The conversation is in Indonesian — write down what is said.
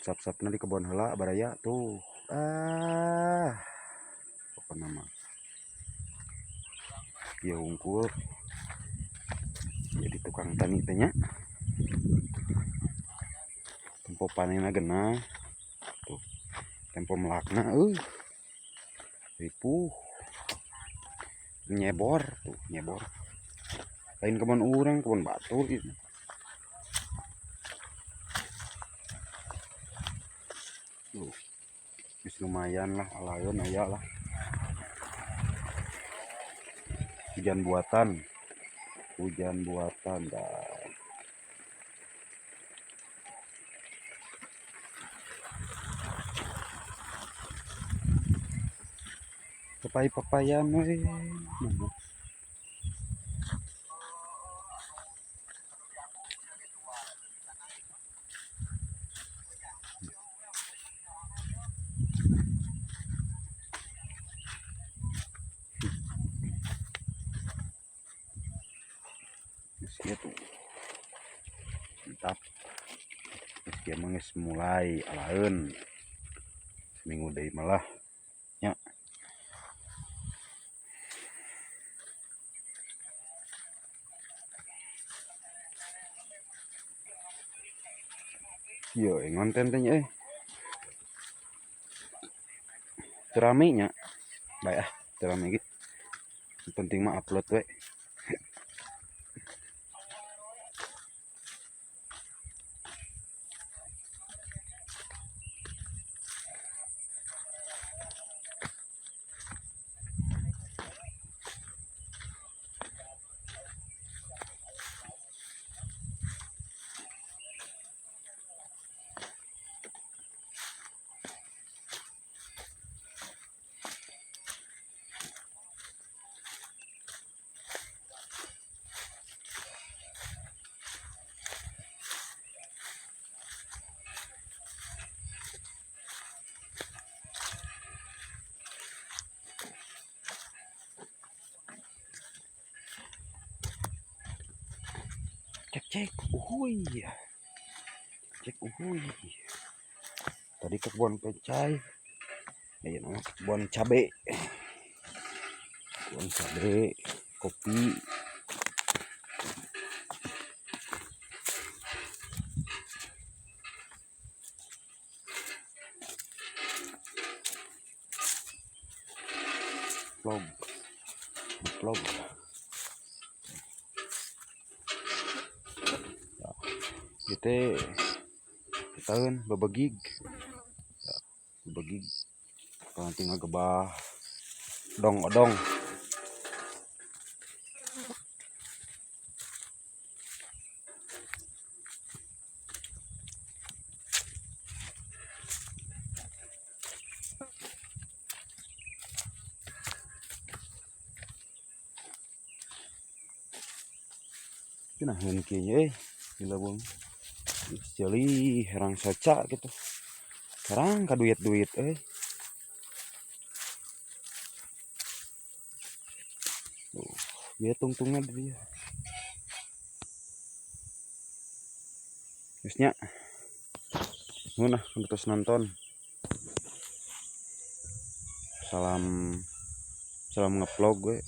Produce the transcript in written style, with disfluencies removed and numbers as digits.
sap-sapna di kebun heula baraya tuh. Apa nama? Dia unggul. Jadi tukang tani tanya. Tempo panenna genah. Tuh. Tempo melakna ripuh. Nyebor tuh, nyebor. Lain kebun urang, kebun batur gitu. Bis lumayan lah, alayon aya lah. Hujan buatan dah. Papayan we. Tuh. Mantap. Meski mengis mulai alaeun. Seminggu deui malah nya. Yo, ngonten teh nya Rame nya. Baik rame gitu. Penting mah upload we. Cek uhuy. Cek uhuy. Tadi ke kebun pecai. Ayo nama kebun cabe. Kebun cabe, kopi. Vlog. Kita tahun babagig. Babagig. Kanti ngagebah odong. Kinaheun kieu nya dilabung. Jeli herang saca gitu. Herang ka duit dia tungtungnya dia. Geusnya. Nuhun untuk nonton. Salam ngevlog gue.